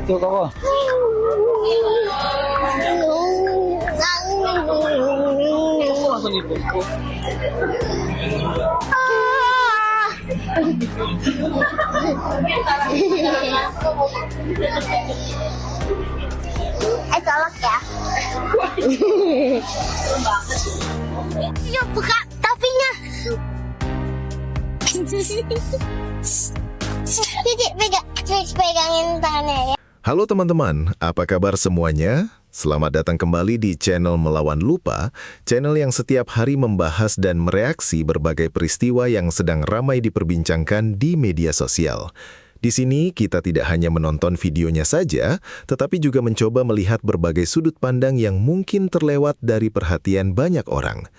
Tuh kok. Langsung dipukul. Colok ya. Yuk buka topinya. Cici pegangin tangannya ya. Halo teman-teman, apa kabar semuanya? Selamat datang kembali di channel Melawan Lupa, channel yang setiap hari membahas dan mereaksi berbagai peristiwa yang sedang ramai diperbincangkan di media sosial. Di sini kita tidak hanya menonton videonya saja, tetapi juga mencoba melihat berbagai sudut pandang yang mungkin terlewat dari perhatian banyak orang.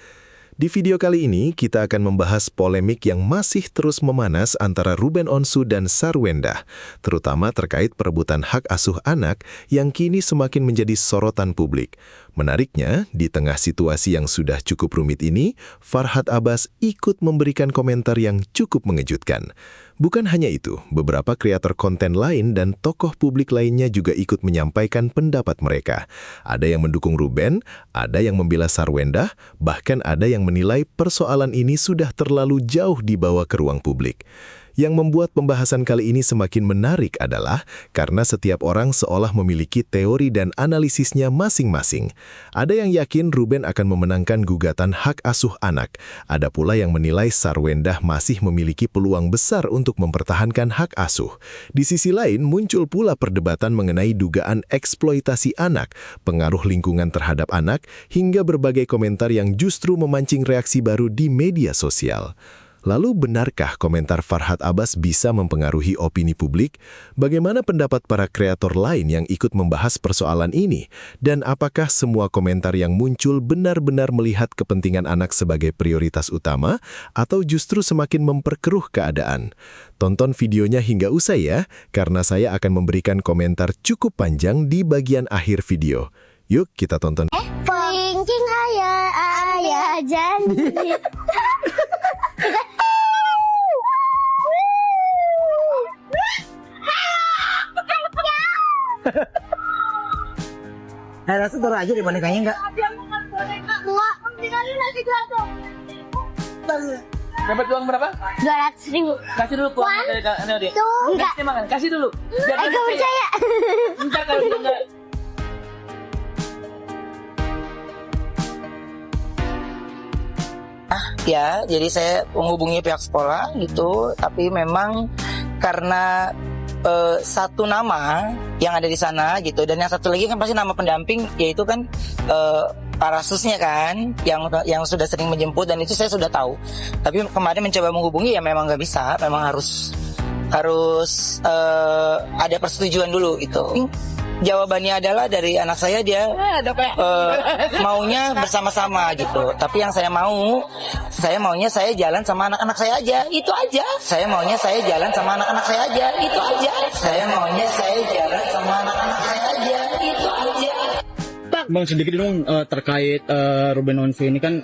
Di video kali ini, kita akan membahas polemik yang masih terus memanas antara Ruben Onsu dan Sarwenda, terutama terkait perebutan hak asuh anak yang kini semakin menjadi sorotan publik. Menariknya, di tengah situasi yang sudah cukup rumit ini, Farhad Abbas ikut memberikan komentar yang cukup mengejutkan. Bukan hanya itu, beberapa kreator konten lain dan tokoh publik lainnya juga ikut menyampaikan pendapat mereka. Ada yang mendukung Ruben, ada yang membela Sarwenda, bahkan ada yang menilai persoalan ini sudah terlalu jauh dibawa ke ruang publik. Yang membuat pembahasan kali ini semakin menarik adalah karena setiap orang seolah memiliki teori dan analisisnya masing-masing. Ada yang yakin Ruben akan memenangkan gugatan hak asuh anak. Ada pula yang menilai Sarwenda masih memiliki peluang besar untuk mempertahankan hak asuh. Di sisi lain, muncul pula perdebatan mengenai dugaan eksploitasi anak, pengaruh lingkungan terhadap anak, hingga berbagai komentar yang justru memancing reaksi baru di media sosial. Lalu benarkah komentar Farhad Abbas bisa mempengaruhi opini publik? Bagaimana pendapat para kreator lain yang ikut membahas persoalan ini? Dan apakah semua komentar yang muncul benar-benar melihat kepentingan anak sebagai prioritas utama? Atau justru semakin memperkeruh keadaan? Tonton videonya hingga usai ya, karena saya akan memberikan komentar cukup panjang di bagian akhir video. Yuk kita tonton. Pengking ayah janji. Rasa taruh aja di bonekanya enggak? Enggak, tinggalin lagi jatuh. Dapat uang berapa? 200.000. Kasih dulu uang dari dia. Enggak. Kasih makan, kasih dulu. Biar Gak percaya. Ntar kalau dia enggak. Ya, jadi saya menghubungi pihak sekolah gitu, tapi memang karena satu nama yang ada di sana gitu, dan yang satu lagi kan pasti nama pendamping, yaitu kan parasusnya kan, yang sudah sering menjemput, dan itu saya sudah tahu. Tapi kemarin mencoba menghubungi ya memang nggak bisa, memang harus ada persetujuan dulu itu. Jawabannya adalah dari anak saya, dia maunya bersama-sama gitu. Tapi yang saya maunya saya jalan sama anak-anak saya aja, itu aja. Saya maunya saya jalan sama anak-anak saya aja, itu aja. Saya maunya saya jalan sama anak-anak saya aja, itu aja. Bang, sedikit dong terkait Ruben Onsu ini kan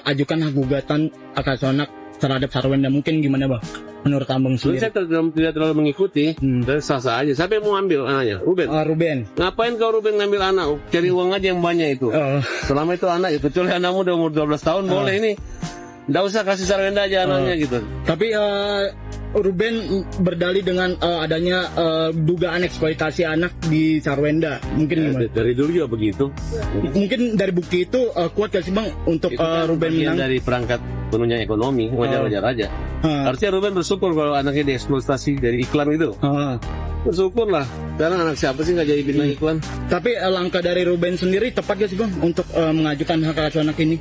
ajukan hak gugatan hak asuh anak terhadap Sarwenda, mungkin gimana bang? Menurut abang sendiri? Saya tidak terlalu mengikuti, saya sah-sah aja. Siapa yang mau ambil anaknya? Ruben. Ruben. Ngapain kau Ruben ngambil anak? Cari uang aja yang banyak itu. Selama itu anak, kecuali anakmu udah umur 12 tahun, boleh ini. Nggak usah kasih Sarwenda aja anaknya gitu. Tapi Ruben berdalih dengan adanya dugaan eksploitasi anak di Sarwenda. Mungkin gimana? Dari dulu juga begitu. Mungkin dari bukti itu kuat gak sih bang untuk Kan Ruben bagian menang? dari perangkat penunjang ekonomi, wajar-wajar aja. Harusnya Ruben bersyukur kalau anaknya dieksploitasi dari iklan itu. Bersyukur lah. Sekarang anak siapa sih nggak jadi bintang iklan? Tapi langkah dari Ruben sendiri tepat gak sih bang untuk mengajukan hak asuh anak ini?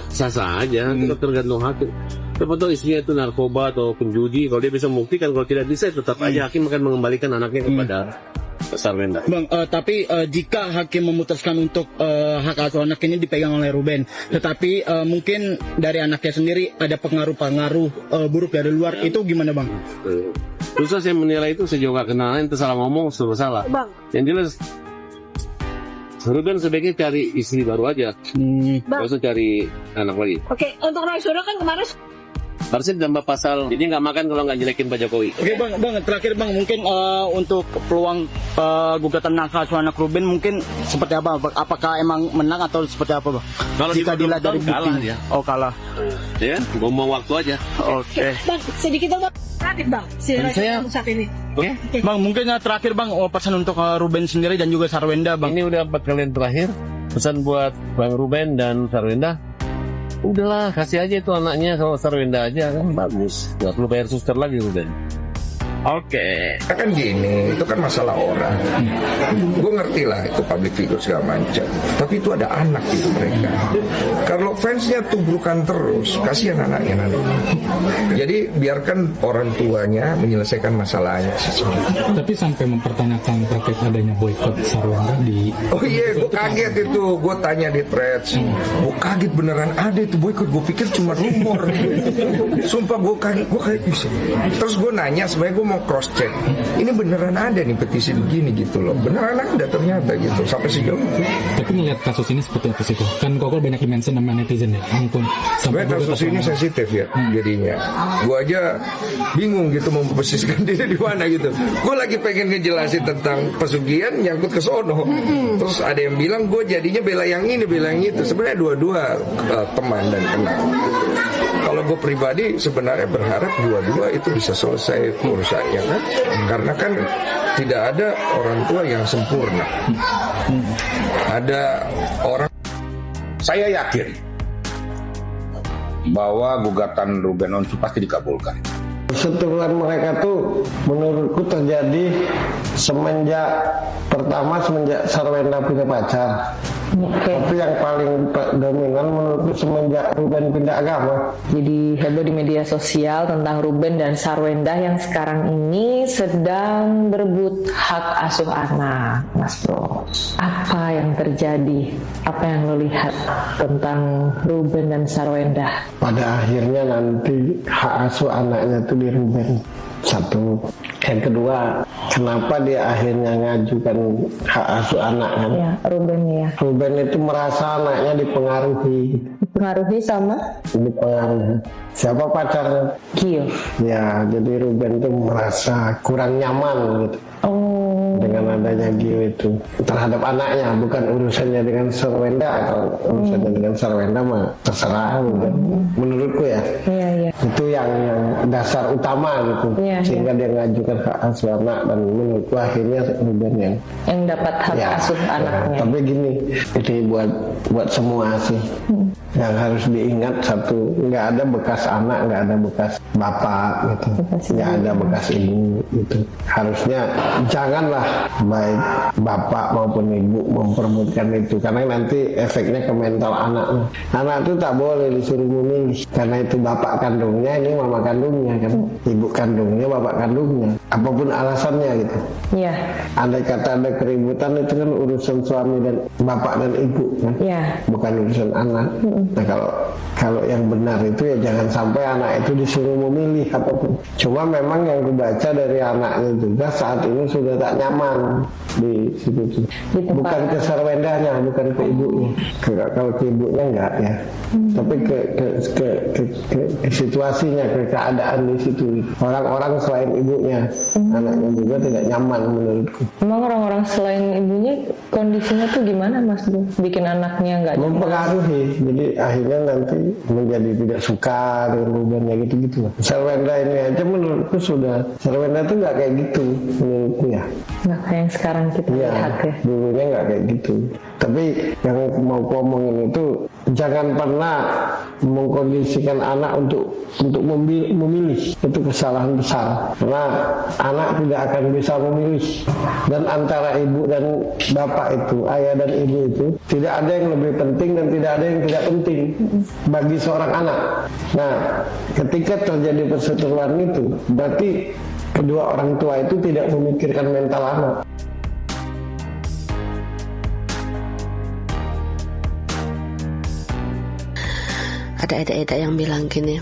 Sah-sah aja, tergantung hakim. Tergantung istrinya itu narkoba atau penjudi. Kalau dia bisa membuktikan, kalau tidak bisa, tetap aja hakim akan mengembalikan anaknya kepada Sarwenda. Bang, tapi jika hakim memutuskan untuk hak asuh anak ini dipegang oleh Ruben, tetapi mungkin dari anaknya sendiri ada pengaruh-pengaruh buruk dari luar, itu gimana bang? Susah saya menilai itu, saya juga kenal, itu salah ngomong, suruh salah. Bang. Yang jelas, Ruben sebaiknya cari istri baru aja, nggak usah cari anak lagi. Oke, untuk Roy Suryo kan kemarin Harusnya ditambah pasal ini nggak makan kalau nggak jelekin Pak Jokowi. Oke bang, terakhir bang, mungkin untuk peluang gugatan hak asuh anak Ruben mungkin seperti apa? Apakah emang menang atau seperti apa bang? Kalau jika dilihat dari bukti, kalah dia. Oh kalah. Ya, ngomong waktu aja. Oke. Bang, sedikit dong bang. Sakit bang, si Saya- saat ini. Oke. Bang, mungkin terakhir bang, pesan untuk Ruben sendiri dan juga Sarwenda bang. Ini udah 4 kali yang terakhir. Pesan buat Bang Ruben dan Sarwenda. Udahlah, kasih aja itu anaknya kalau Sarwenda aja kan bagus. Gak perlu bayar suster lagi Ruben. Oke. Kan gini, itu kan masalah orang. Gue ngerti lah itu public figure segala macam. Tapi itu ada anak itu mereka. Kalau fansnya tubrukan terus, kasihan anaknya nanti. Jadi biarkan orang tuanya menyelesaikan masalahnya. Tapi sampai mempertanyakan terkait adanya boykot Sarwenda di... Oh iya, gue kaget itu. Gue tanya di threads. Gue kaget beneran ada itu boykot. Gue pikir cuma rumor. Sumpah gue kaget. Terus gue nanya, sebenarnya gue mau cross check. Ini beneran ada nih petisi begini gitu loh. Beneran ada ternyata gitu. Sampai sejauh itu. Tapi ngelihat kasus ini seperti apa sih kok? Kan kok banyak dimention sama netizen ya. Ampun. Sampai Sebenarnya kasus ini sensitif ya jadinya. Gue aja bingung gitu mau memposisikan diri di mana gitu. Gue lagi pengen ngejelasin tentang pesugihan nyangkut ke sono. Terus ada yang bilang gue jadinya bela yang ini, bela yang itu. Sebenarnya dua-dua teman dan kenal. Kalau gue pribadi sebenarnya berharap dua-dua itu bisa selesai urusannya kan. Karena kan tidak ada orang tua yang sempurna. Ada orang. Saya yakin bahwa gugatan Ruben Onsu pasti dikabulkan. Perseteruan mereka tuh menurutku terjadi semenjak Sarwenda punya pacar. Tapi yang paling dominan menurutku semenjak Ruben pindah agama. Jadi heboh di media sosial tentang Ruben dan Sarwenda yang sekarang ini sedang berebut hak asuh anak, Mas Bro. Apa yang terjadi? Apa yang lo lihat tentang Ruben dan Sarwenda? Pada akhirnya nanti hak asuh anaknya itu di Ruben. Satu. Yang kedua, kenapa dia akhirnya ngajukan hak asuh anak kan? Ya, Ruben ya. Ruben itu merasa anaknya dipengaruhi. Dipengaruhi sama? Dipengaruhi. Siapa pacarnya? Gio. Ya, jadi Ruben itu merasa kurang nyaman gitu. Oh. Dengan adanya Gio itu terhadap anaknya, bukan urusannya dengan Sarwenda. Kalau urusannya dengan Sarwenda mah terserah gitu. Menurutku ya. Iya, iya. Itu yang dasar utama gitu. Iya, sehingga dia ngajukan hak asuh anak dan menurutku akhirnya Ruben yang dapat hak asuh anaknya. Tapi gini, ini buat semua sih. Yang harus diingat satu, nggak ada bekas anak, nggak ada bekas bapak gitu, nggak ada bekas ibu gitu. Harusnya janganlah baik bapak maupun ibu memperebutkan itu, karena nanti efeknya ke mental anak. Anak itu tak boleh disuruh memilih, karena itu bapak kandungnya, ini mama kandungnya kan, ibu kandungnya, bapak kandungnya, apapun alasannya gitu. Iya. Andai kata ada keributan itu kan urusan suami dan bapak dan ibu kan, bukan urusan anak. Nah kalau yang benar itu ya jangan sampai anak itu disuruh memilih apapun. Cuma memang yang kubaca dari anaknya juga saat ini sudah tak nyaman di situ. Bukan ke Sarwendanya, bukan ke ibunya. Kalau ke ibunya enggak ya. Tapi ke situasinya, ke keadaan di situ. Orang-orang selain ibunya, anaknya juga tidak nyaman menurutku. Emang orang-orang selain ibunya kondisinya tuh gimana Mas Bro? Bikin anaknya nggak nyaman? Mempengaruhi. Jadi akhirnya nanti menjadi tidak suka dengan Rubennya gitu-gitu. Sarwenda ini aja menurutku sudah, Sarwenda tuh nggak kayak gitu menurutku ya. Nggak kayak yang sekarang kita lihat ya. Dulunya nggak kayak gitu. Tapi yang mau ngomongin itu jangan pernah mengkondisikan anak untuk memilih. Itu kesalahan besar. Karena anak tidak akan bisa memilih. Dan antara ibu dan bapak itu, ayah dan ibu itu, tidak ada yang lebih penting dan tidak ada yang tidak penting bagi seorang anak. Nah, ketika terjadi perseteruan itu, berarti kedua orang tua itu tidak memikirkan mental anak. Ada eda-eda yang bilang gini,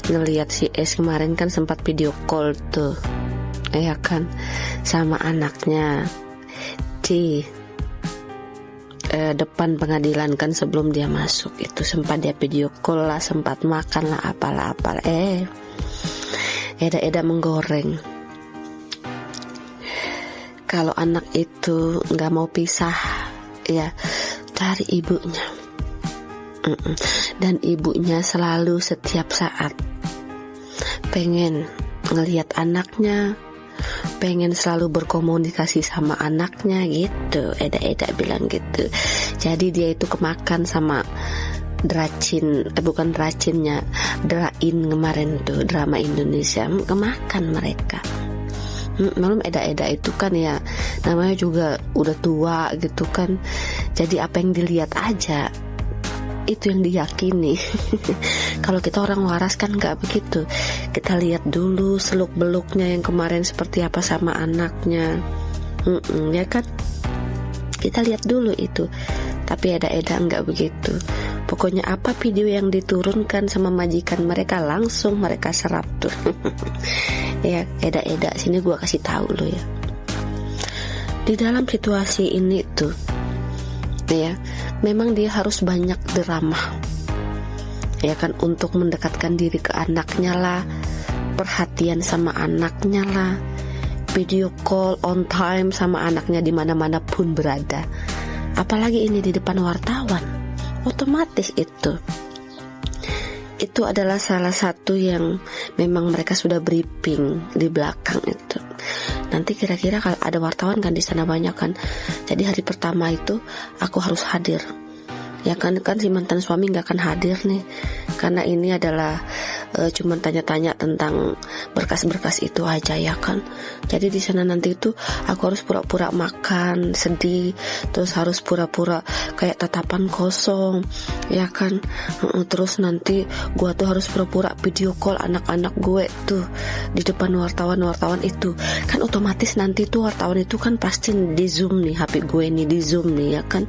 ngelihat si S kemarin kan sempat video call tuh, ya kan, sama anaknya. depan pengadilan kan, sebelum dia masuk itu sempat dia video call lah, sempat makan lah, apalah. Eda menggoreng kalau anak itu nggak mau pisah ya cari ibunya. Dan ibunya selalu setiap saat pengen ngelihat anaknya, pengen selalu berkomunikasi sama anaknya gitu. Eda bilang gitu. Jadi dia itu kemakan sama Drain kemarin tuh, drama Indonesia, kemakan mereka. Malum Eda itu kan ya namanya juga udah tua gitu kan. Jadi apa yang dilihat aja itu yang diyakini. Kalau kita orang waras kan nggak begitu. Kita lihat dulu seluk beluknya yang kemarin seperti apa sama anaknya, ya kan? Kita lihat dulu itu. Tapi Eda nggak begitu. Pokoknya apa video yang diturunkan sama majikan mereka langsung mereka serap tuh. Ya Eda sini gua kasih tahu lo ya. Di dalam situasi ini tuh, ya memang dia harus banyak drama, ya kan, untuk mendekatkan diri ke anaknya lah, perhatian sama anaknya lah, video call on time sama anaknya di mana-mana pun berada. Apalagi ini di depan wartawan, otomatis itu adalah salah satu yang memang mereka sudah briefing di belakang itu. Nanti kira-kira kalau ada wartawan kan di sana banyak kan. Jadi hari pertama itu aku harus hadir. Ya kan si mantan suami nggak akan hadir nih, karena ini adalah cuman tanya-tanya tentang berkas-berkas itu aja ya kan. Jadi di sana nanti itu aku harus pura-pura makan sedih, terus harus pura-pura kayak tatapan kosong ya kan. Terus nanti gua tuh harus pura-pura video call anak-anak gue tuh di depan wartawan itu kan. Otomatis nanti tuh wartawan itu kan pasti di zoom nih, HP gue nih di zoom nih ya kan.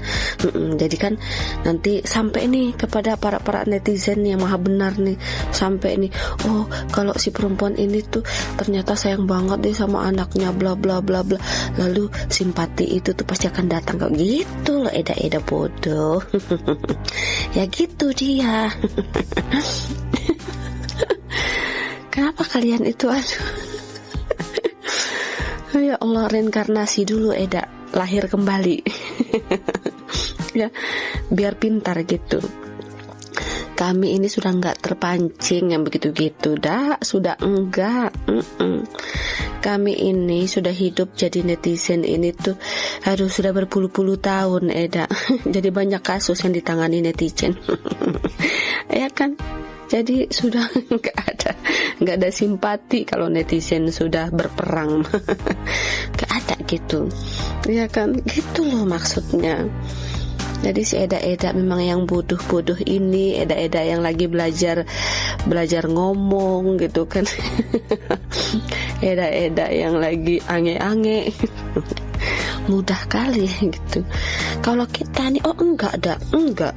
Jadi kan nanti sampai nih kepada para netizen yang maha benar nih, sampai nih, oh kalau si perempuan ini tuh ternyata sayang banget deh sama anaknya bla bla bla bla, lalu simpati itu tuh pasti akan datang kayak gitu loh. Eda bodoh. Ya gitu dia. Kenapa kalian itu ya Allah, reinkarnasi dulu Eda, lahir kembali. Ya biar pintar gitu. Kami ini sudah nggak terpancing yang begitu-gitu dah, sudah enggak. Kami ini sudah hidup jadi netizen ini tuh, aduh sudah berpuluh-puluh tahun Eda. Jadi banyak kasus yang ditangani netizen. Ya kan? Jadi sudah nggak ada simpati kalau netizen sudah berperang. Nggak ada gitu. Ya kan? Gitu loh maksudnya. Jadi si Eda memang yang bodoh ini, Eda yang lagi belajar ngomong gitu kan. Eda yang lagi ange-ange. Mudah kali gitu. Kalau kita nih enggak.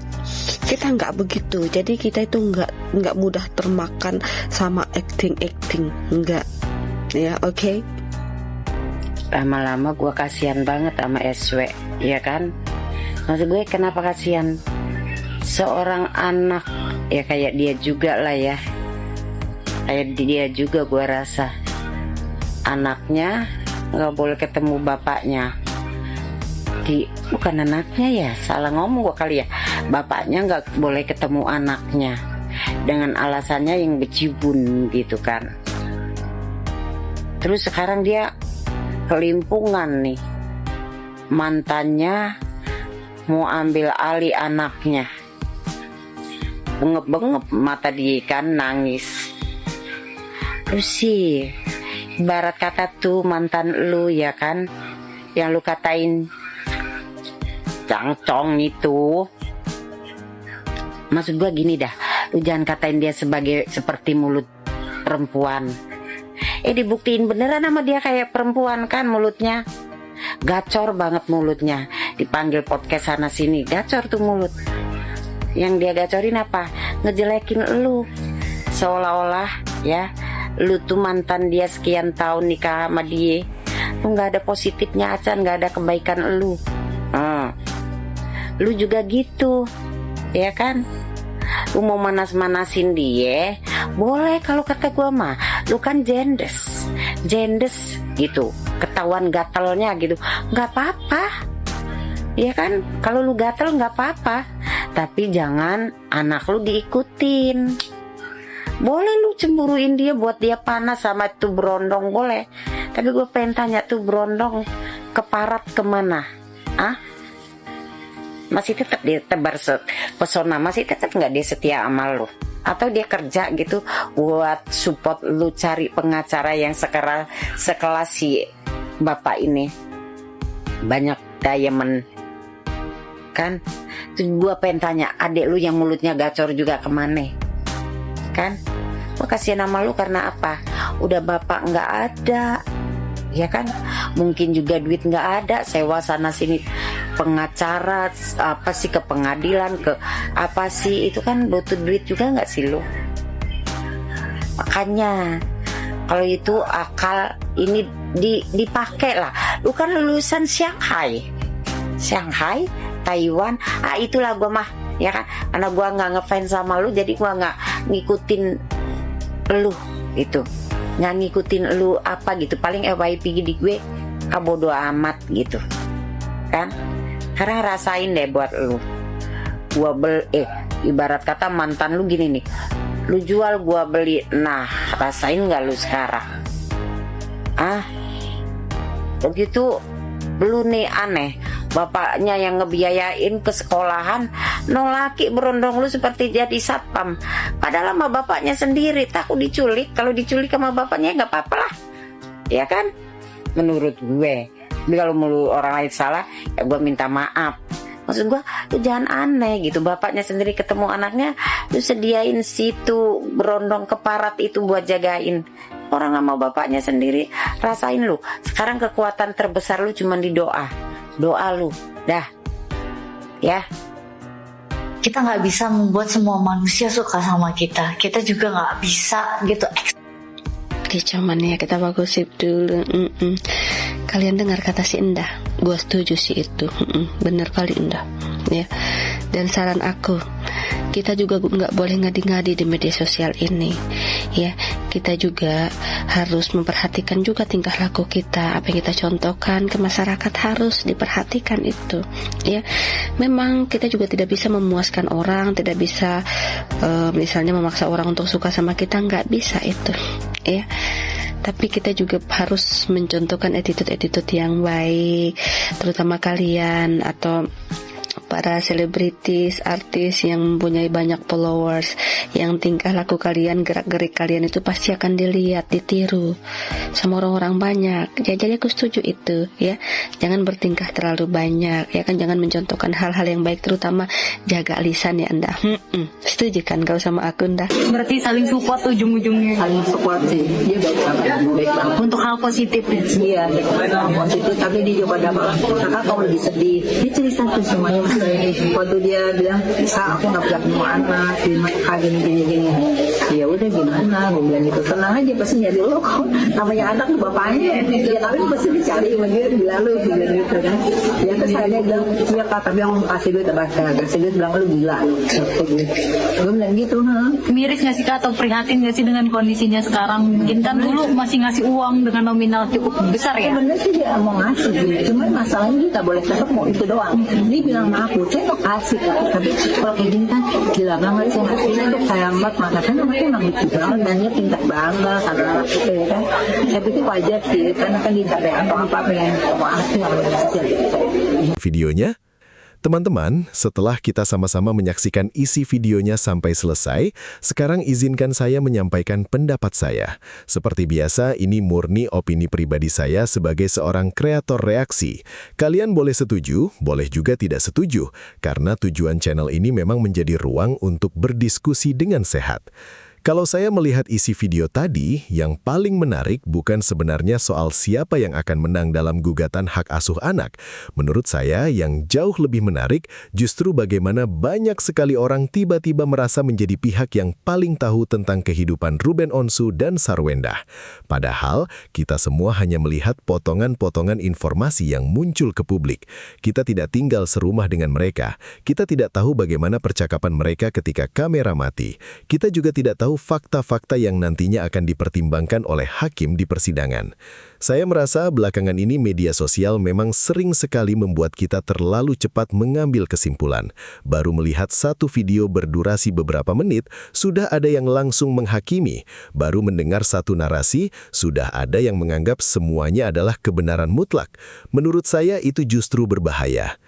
Kita enggak begitu. Jadi kita itu enggak mudah termakan sama acting, enggak. Ya, oke. Lama-lama gue kasihan banget sama SW, ya kan? Maksud gue kenapa kasihan? Seorang anak ya kayak dia juga lah ya. Kayak dia juga gue rasa. Anaknya gak boleh ketemu bapaknya. Bukan anaknya ya, salah ngomong gue kali ya. Bapaknya gak boleh ketemu anaknya, dengan alasannya yang becibun gitu kan. Terus sekarang dia kelimpungan nih, mantannya mau ambil alih anaknya. Bengep-bengep mata dia kan, nangis. Terus sih ibarat kata tuh mantan lu ya kan, yang lu katain cangcong itu. Maksud gua gini dah, lu jangan katain dia seperti mulut perempuan. Dibuktiin beneran sama dia kayak perempuan kan mulutnya. Gacor banget mulutnya. Dipanggil podcast sana sini, gacor tuh mulut. Yang dia gacorin apa? Ngejelekin lu. Seolah-olah ya, lu tuh mantan dia sekian tahun nikah sama dia. Lu gak ada positifnya acan, gak ada kebaikan lu. lu juga gitu, ya kan? Lu mau manas-manasin dia, boleh. Kalau kata gua mah, lu kan jendes gitu, ketahuan gatelnya gitu, nggak apa-apa, ya kan? Kalau lu gatel nggak apa-apa, tapi jangan anak lu diikutin. Boleh lu cemburuin dia buat dia panas sama tuh berondong, boleh. Tapi gue pengen tanya, tuh berondong keparat kemana? Masih tetap dia tebar pesona, masih tetap nggak dia setia sama lu? Atau dia kerja gitu buat support lu cari pengacara yang sekelas si bapak ini, banyak diamond kan? Tuh gue pengen tanya, adik lu yang mulutnya gacor juga kemana? Kan? Gue kasih nama lu karena apa? Udah bapak nggak ada, ya kan? Mungkin juga duit nggak ada, sewa sana sini pengacara, apa sih, ke pengadilan, ke apa sih, itu kan butuh duit juga nggak sih lu? Makanya kalau itu akal ini dipakai lah. Lu kan lulusan Shanghai, Taiwan, itulah gua mah, ya kan? Karena gua nggak ngefans sama lu, jadi gua nggak ngikutin lu itu, nggak ngikutin lu apa gitu. Paling FYP di gue bodo amat gitu kan. Sekarang rasain deh buat lu, gua ibarat kata mantan lu gini nih, lu jual gua beli, nah rasain nggak lu sekarang? Begitu lu nih aneh, bapaknya yang ngebiayain ke sekolahan, nolaki berondong lu seperti jadi satpam. Padahal sama bapaknya sendiri takut diculik. Kalau diculik sama bapaknya nggak apa-apa lah, ya kan? Menurut gue. Tapi kalau mulu orang lain salah, ya gue minta maaf. Maksud gue, lu jangan aneh gitu. Bapaknya sendiri ketemu anaknya, lu sediain situ berondong keparat itu buat jagain. Orang sama bapaknya sendiri, rasain lu. Sekarang kekuatan terbesar lu cuma di doa. Doa lu, dah, ya. Kita nggak bisa membuat semua manusia suka sama kita. Kita juga nggak bisa gitu. Oke, cuman ya kita bagusip dulu. Kalian dengar kata si Indah? Gue setuju sih itu. Bener kali Indah. Ya. Dan saran aku, kita juga nggak boleh ngadi-ngadi di media sosial ini. Ya, kita juga harus memperhatikan juga tingkah laku kita. Apa yang kita contohkan ke masyarakat harus diperhatikan itu. Ya, memang kita juga tidak bisa memuaskan orang, tidak bisa misalnya memaksa orang untuk suka sama kita, nggak bisa itu. Ya. Tapi kita juga harus mencontohkan attitude yang baik, terutama kalian atau para selebritis, artis yang mempunyai banyak followers, yang tingkah laku kalian, gerak-gerik kalian itu pasti akan dilihat, ditiru sama orang-orang banyak. Ya, jadi aku setuju itu, ya. Jangan bertingkah terlalu banyak, ya kan? Jangan mencontohkan hal-hal yang baik, terutama jaga lisan ya Anda. Setuju kan kalau sama aku Anda? Berarti saling support ujung-ujungnya. Saling support sih, dia baik banget. Untuk hal positif ya? Iya, hal positif, tapi dia juga dapat. Kakak kalau lebih sedih, dia cerita tuh semuanya. Waktu dia bilang, aku nggak punya ketemu anak, gini. Ya udah gimana, gue bilang gitu, tenang aja pasti nyari lo kok. Namanya anak tuh bapaknya, ya tapi pasti dicari sama dia, bilang lo gitu kan. Ya terus saya bilang, iya kak, tapi yang kasih duit kasih duit bilang lo gila lo. Gue bilang gitu. Miris nggak sih kak, atau prihatin nggak sih dengan kondisinya sekarang? Mungkin kan dulu masih ngasih uang dengan nominal cukup besar ya? Sebenarnya sih dia mau ngasih, cuman masalahnya kita boleh tetap mau itu doang. Dia bilang sama aku, saya mau kasih kak, tapi kalau kayak gini kan gila banget saya ngasihnya untuk sayang banget, makanya namanya emang lucu banget dan dia pintar bangga karena anak itu ya kan. Saya pikir wajar sih, karena kan dia capek atau apa pengen mau asli videonya. Teman-teman, setelah kita sama-sama menyaksikan isi videonya sampai selesai, sekarang izinkan saya menyampaikan pendapat saya. Seperti biasa, ini murni opini pribadi saya sebagai seorang kreator reaksi. Kalian boleh setuju, boleh juga tidak setuju, karena tujuan channel ini memang menjadi ruang untuk berdiskusi dengan sehat. Kalau saya melihat isi video tadi, yang paling menarik bukan sebenarnya soal siapa yang akan menang dalam gugatan hak asuh anak. Menurut saya, yang jauh lebih menarik justru bagaimana banyak sekali orang tiba-tiba merasa menjadi pihak yang paling tahu tentang kehidupan Ruben Onsu dan Sarwendah. Padahal, kita semua hanya melihat potongan-potongan informasi yang muncul ke publik. Kita tidak tinggal serumah dengan mereka. Kita tidak tahu bagaimana percakapan mereka ketika kamera mati. Kita juga tidak tahu fakta-fakta yang nantinya akan dipertimbangkan oleh hakim di persidangan. Saya merasa belakangan ini media sosial memang sering sekali membuat kita terlalu cepat mengambil kesimpulan. Baru melihat satu video berdurasi beberapa menit, sudah ada yang langsung menghakimi. Baru mendengar satu narasi, sudah ada yang menganggap semuanya adalah kebenaran mutlak. Menurut saya itu justru berbahaya.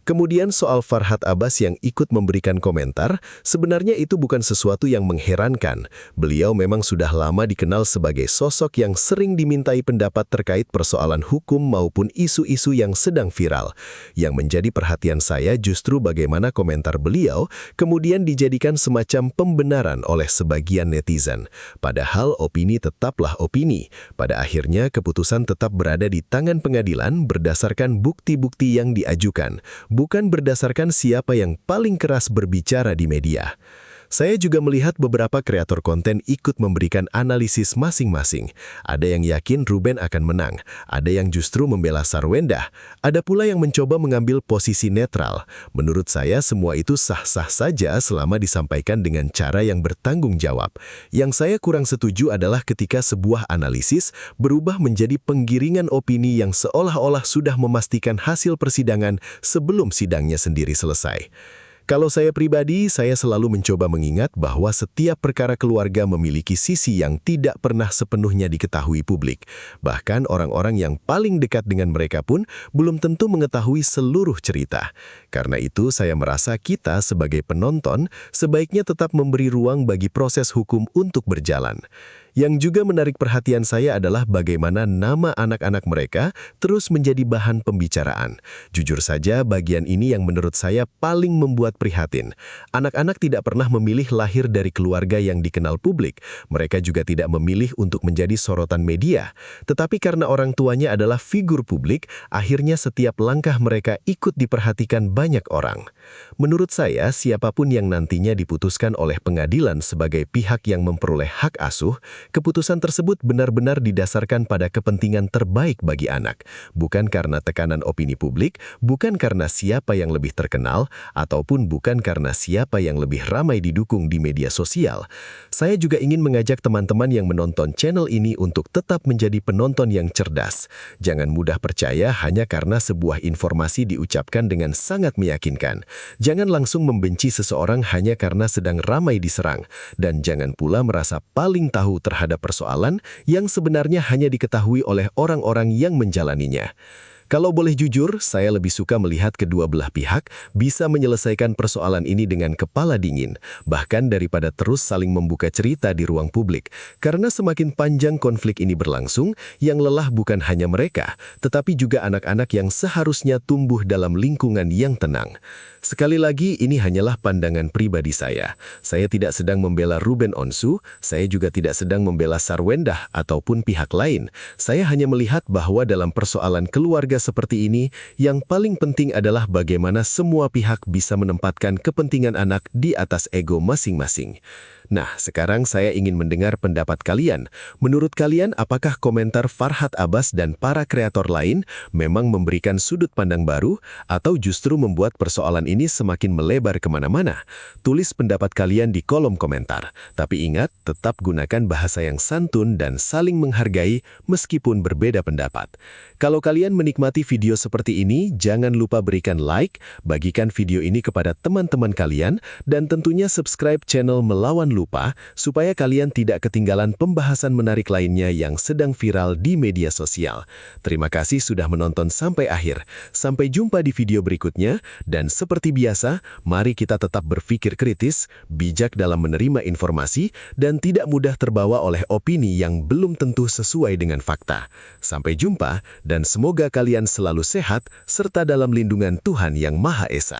Kemudian soal Farhad Abbas yang ikut memberikan komentar, sebenarnya itu bukan sesuatu yang mengherankan. Beliau memang sudah lama dikenal sebagai sosok yang sering dimintai pendapat terkait persoalan hukum maupun isu-isu yang sedang viral. Yang menjadi perhatian saya justru bagaimana komentar beliau kemudian dijadikan semacam pembenaran oleh sebagian netizen. Padahal opini tetaplah opini. Pada akhirnya keputusan tetap berada di tangan pengadilan berdasarkan bukti-bukti yang diajukan, bukan berdasarkan siapa yang paling keras berbicara di media. Saya juga melihat beberapa kreator konten ikut memberikan analisis masing-masing. Ada yang yakin Ruben akan menang, ada yang justru membela Sarwendah, ada pula yang mencoba mengambil posisi netral. Menurut saya semua itu sah-sah saja selama disampaikan dengan cara yang bertanggung jawab. Yang saya kurang setuju adalah ketika sebuah analisis berubah menjadi penggiringan opini yang seolah-olah sudah memastikan hasil persidangan sebelum sidangnya sendiri selesai. Kalau saya pribadi, saya selalu mencoba mengingat bahwa setiap perkara keluarga memiliki sisi yang tidak pernah sepenuhnya diketahui publik. Bahkan orang-orang yang paling dekat dengan mereka pun belum tentu mengetahui seluruh cerita. Karena itu, saya merasa kita sebagai penonton sebaiknya tetap memberi ruang bagi proses hukum untuk berjalan. Yang juga menarik perhatian saya adalah bagaimana nama anak-anak mereka terus menjadi bahan pembicaraan. Jujur saja, bagian ini yang menurut saya paling membuat prihatin. Anak-anak tidak pernah memilih lahir dari keluarga yang dikenal publik. Mereka juga tidak memilih untuk menjadi sorotan media. Tetapi karena orang tuanya adalah figur publik, akhirnya setiap langkah mereka ikut diperhatikan banyak orang. Menurut saya, siapapun yang nantinya diputuskan oleh pengadilan sebagai pihak yang memperoleh hak asuh, keputusan tersebut benar-benar didasarkan pada kepentingan terbaik bagi anak, bukan karena tekanan opini publik, bukan karena siapa yang lebih terkenal, ataupun bukan karena siapa yang lebih ramai didukung di media sosial. Saya juga ingin mengajak teman-teman yang menonton channel ini untuk tetap menjadi penonton yang cerdas. Jangan mudah percaya hanya karena sebuah informasi diucapkan dengan sangat meyakinkan. Jangan langsung membenci seseorang hanya karena sedang ramai diserang, dan jangan pula merasa paling tahu terhadap persoalan yang sebenarnya hanya diketahui oleh orang-orang yang menjalaninya. Kalau boleh jujur, saya lebih suka melihat kedua belah pihak bisa menyelesaikan persoalan ini dengan kepala dingin, bahkan daripada terus saling membuka cerita di ruang publik. Karena semakin panjang konflik ini berlangsung, yang lelah bukan hanya mereka, tetapi juga anak-anak yang seharusnya tumbuh dalam lingkungan yang tenang. Sekali lagi, ini hanyalah pandangan pribadi saya. Saya tidak sedang membela Ruben Onsu, saya juga tidak sedang membela Sarwendah ataupun pihak lain. Saya hanya melihat bahwa dalam persoalan keluarga seperti ini, yang paling penting adalah bagaimana semua pihak bisa menempatkan kepentingan anak di atas ego masing-masing. Nah, sekarang saya ingin mendengar pendapat kalian. Menurut kalian, apakah komentar Farhad Abbas dan para kreator lain memang memberikan sudut pandang baru, atau justru membuat persoalan ini semakin melebar kemana-mana? Tulis pendapat kalian di kolom komentar. Tapi ingat, tetap gunakan bahasa yang santun dan saling menghargai meskipun berbeda pendapat. Kalau kalian menikmati video seperti ini, jangan lupa berikan like, bagikan video ini kepada teman-teman kalian, dan tentunya subscribe channel Melawan Lupa supaya kalian tidak ketinggalan pembahasan menarik lainnya yang sedang viral di media sosial. Terima kasih sudah menonton sampai akhir. Sampai jumpa di video berikutnya, dan seperti biasa, mari kita tetap berpikir kritis, bijak dalam menerima informasi, dan tidak mudah terbawa oleh opini yang belum tentu sesuai dengan fakta. Sampai jumpa, dan semoga kalian selalu sehat serta dalam lindungan Tuhan Yang Maha Esa.